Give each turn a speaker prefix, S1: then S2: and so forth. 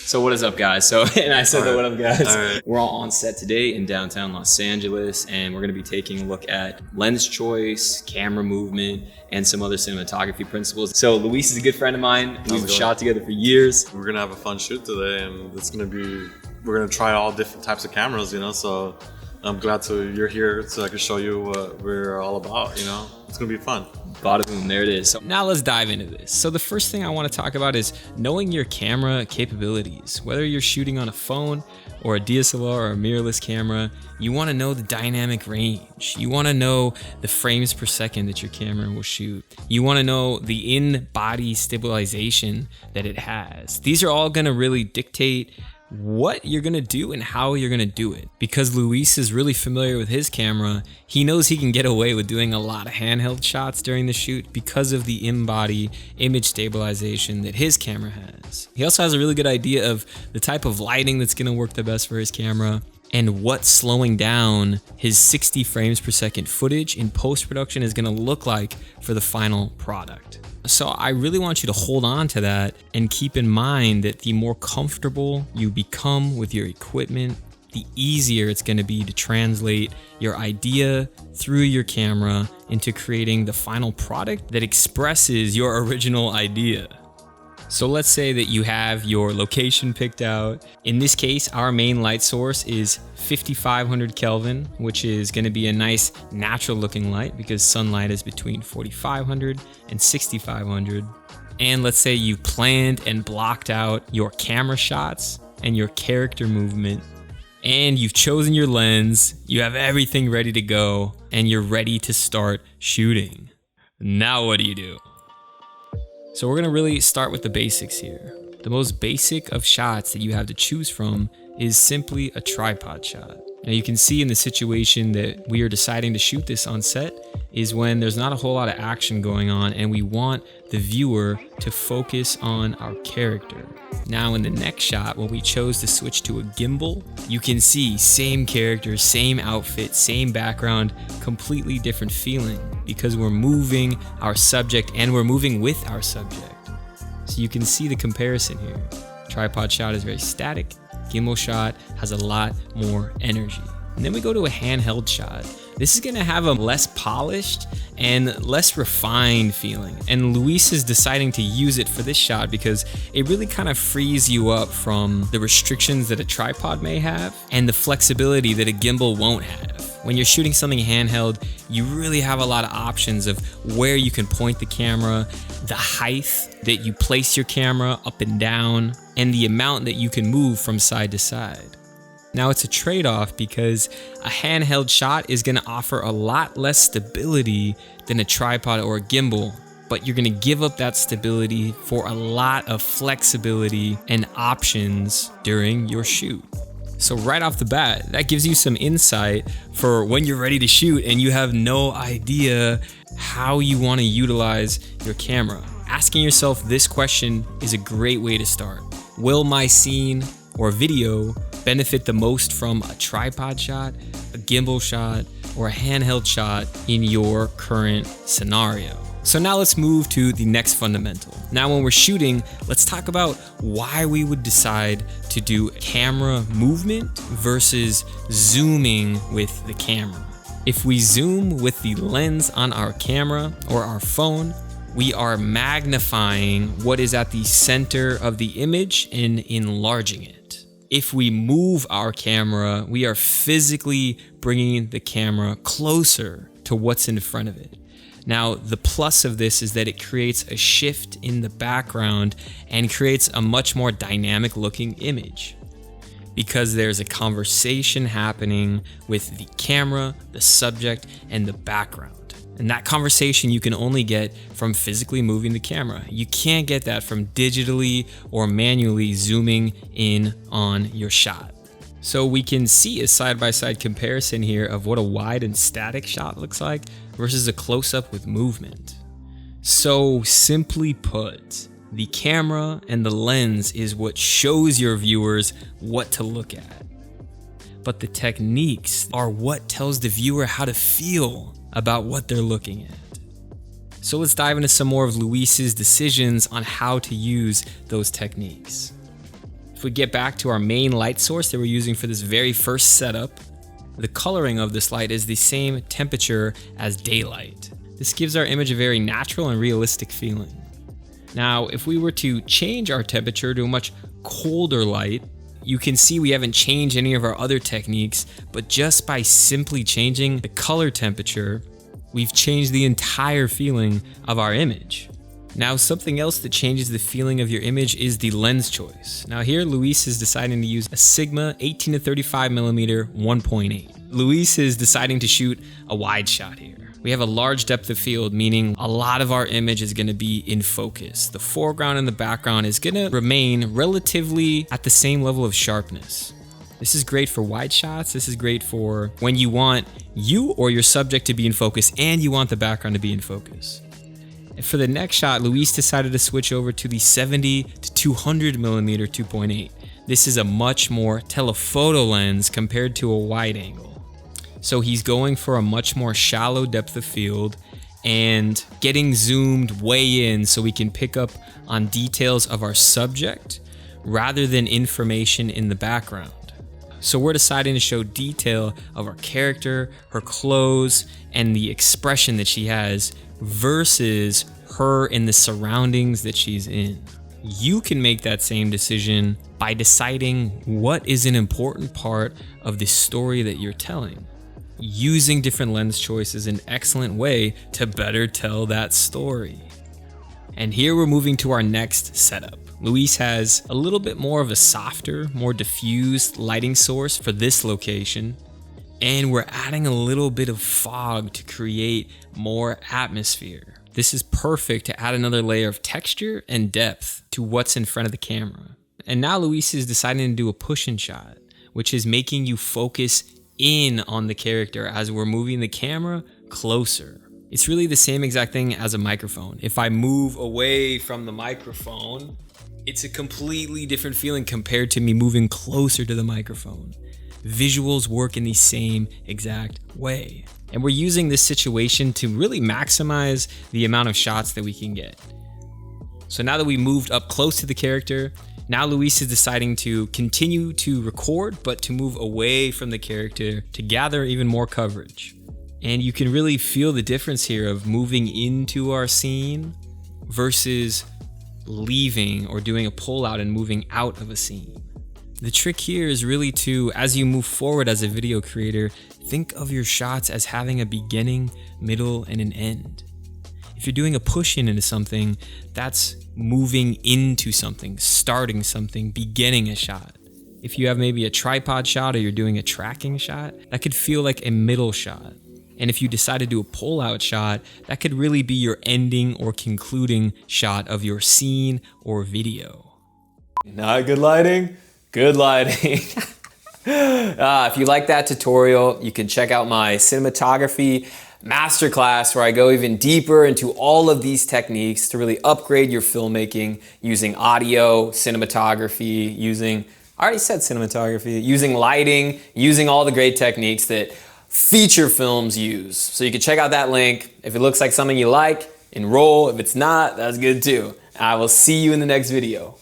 S1: So what is up, guys? And I said what up, guys.
S2: All right.
S1: We're all on set today in downtown Los Angeles, and we're going to be taking a look at lens choice, camera movement, and some other cinematography principles. So Luis is a good friend of mine. We've shot together for years.
S2: We're gonna have a fun shoot today, and we're gonna try all different types of cameras, so I'm glad you're here so I can show you what we're all about, It's gonna be fun.
S1: Bada boom, there it is. So now let's dive into this. So the first thing I want to talk about is knowing your camera capabilities. Whether you're shooting on a phone or a DSLR or a mirrorless camera, you want to know the dynamic range. You want to know the frames per second that your camera will shoot. You want to know the in-body stabilization that it has. These are all going to really dictate what you're gonna do and how you're gonna do it. Because Luis is really familiar with his camera, he knows he can get away with doing a lot of handheld shots during the shoot because of the in-body image stabilization that his camera has. He also has a really good idea of the type of lighting that's gonna work the best for his camera and what slowing down his 60 frames per second footage in post-production is gonna look like for the final product. So I really want you to hold on to that and keep in mind that the more comfortable you become with your equipment, the easier it's going to be to translate your idea through your camera into creating the final product that expresses your original idea. So let's say that you have your location picked out. In this case, our main light source is 5500 Kelvin, which is going to be a nice natural looking light because sunlight is between 4500 and 6500. And let's say you planned and blocked out your camera shots and your character movement, and you've chosen your lens, you have everything ready to go, and you're ready to start shooting. Now what do? So we're gonna really start with the basics here. The most basic of shots that you have to choose from is simply a tripod shot. Now you can see in the situation that we are deciding to shoot this on set is when there's not a whole lot of action going on and we want the viewer to focus on our character. Now in the next shot, when we chose to switch to a gimbal, you can see same character, same outfit, same background, completely different feeling because we're moving our subject and we're moving with our subject. So you can see the comparison here. Tripod shot is very static. Gimbal shot has a lot more energy. And then we go to a handheld shot. This is gonna have a less polished and less refined feeling. And Luis is deciding to use it for this shot because it really kind of frees you up from the restrictions that a tripod may have and the flexibility that a gimbal won't have. When you're shooting something handheld, you really have a lot of options of where you can point the camera, the height that you place your camera up and down, and the amount that you can move from side to side. Now it's a trade-off because a handheld shot is gonna offer a lot less stability than a tripod or a gimbal, but you're gonna give up that stability for a lot of flexibility and options during your shoot. So right off the bat, that gives you some insight for when you're ready to shoot and you have no idea how you wanna utilize your camera. Asking yourself this question is a great way to start. Will my scene or video benefit the most from a tripod shot, a gimbal shot, or a handheld shot in your current scenario? So now let's move to the next fundamental. Now when we're shooting, let's talk about why we would decide to do camera movement versus zooming with the camera. If we zoom with the lens on our camera or our phone, we are magnifying what is at the center of the image and enlarging it. If we move our camera, we are physically bringing the camera closer to what's in front of it. Now, the plus of this is that it creates a shift in the background and creates a much more dynamic looking image because there's a conversation happening with the camera, the subject, and the background. And that conversation you can only get from physically moving the camera. You can't get that from digitally or manually zooming in on your shot. So we can see a side-by-side comparison here of what a wide and static shot looks like versus a close-up with movement. So simply put, the camera and the lens is what shows your viewers what to look at. But the techniques are what tells the viewer how to feel about what they're looking at. So let's dive into some more of Luis's decisions on how to use those techniques. If we get back to our main light source that we're using for this very first setup, the coloring of this light is the same temperature as daylight. This gives our image a very natural and realistic feeling. Now, if we were to change our temperature to a much colder light, you can see we haven't changed any of our other techniques, but just by simply changing the color temperature, we've changed the entire feeling of our image. Now, something else that changes the feeling of your image is the lens choice. Now here, Luis is deciding to use a Sigma 18 to 35 millimeter 1.8. Luis is deciding to shoot a wide shot here. We have a large depth of field, meaning a lot of our image is going to be in focus. The foreground and the background is going to remain relatively at the same level of sharpness. This is great for wide shots. This is great for when you want you or your subject to be in focus and you want the background to be in focus. And for the next shot, Luis decided to switch over to the 70 to 200 millimeter 2.8. This is a much more telephoto lens compared to a wide angle. So he's going for a much more shallow depth of field and getting zoomed way in so we can pick up on details of our subject rather than information in the background. So we're deciding to show detail of our character, her clothes, and the expression that she has versus her in the surroundings that she's in. You can make that same decision by deciding what is an important part of the story that you're telling. Using different lens choice is an excellent way to better tell that story. And here we're moving to our next setup. Luis has a little bit more of a softer, more diffused lighting source for this location. And we're adding a little bit of fog to create more atmosphere. This is perfect to add another layer of texture and depth to what's in front of the camera. And now Luis is deciding to do a push-in shot, which is making you focus in on the character as we're moving the camera closer. It's really the same exact thing as a microphone. If I move away from the microphone, it's a completely different feeling compared to me moving closer to the microphone. Visuals work in the same exact way. And we're using this situation to really maximize the amount of shots that we can get. So now that we moved up close to the character, now Luis is deciding to continue to record, but to move away from the character to gather even more coverage. And you can really feel the difference here of moving into our scene versus leaving or doing a pull out and moving out of a scene. The trick here is really to, as you move forward as a video creator, think of your shots as having a beginning, middle, and an end. If you're doing a push-in into something, that's moving into something, starting something, beginning a shot. If you have maybe a tripod shot or you're doing a tracking shot, that could feel like a middle shot. And if you decide to do a pull-out shot, that could really be your ending or concluding shot of your scene or video.
S3: Not good lighting? Good lighting. If you like that tutorial, you can check out my cinematography masterclass where I go even deeper into all of these techniques to really upgrade your filmmaking using audio, cinematography, I already said cinematography, using lighting, using all the great techniques that feature films use. So you can check out that link. If it looks like something you like, enroll. If it's not, that's good too. I will see you in the next video.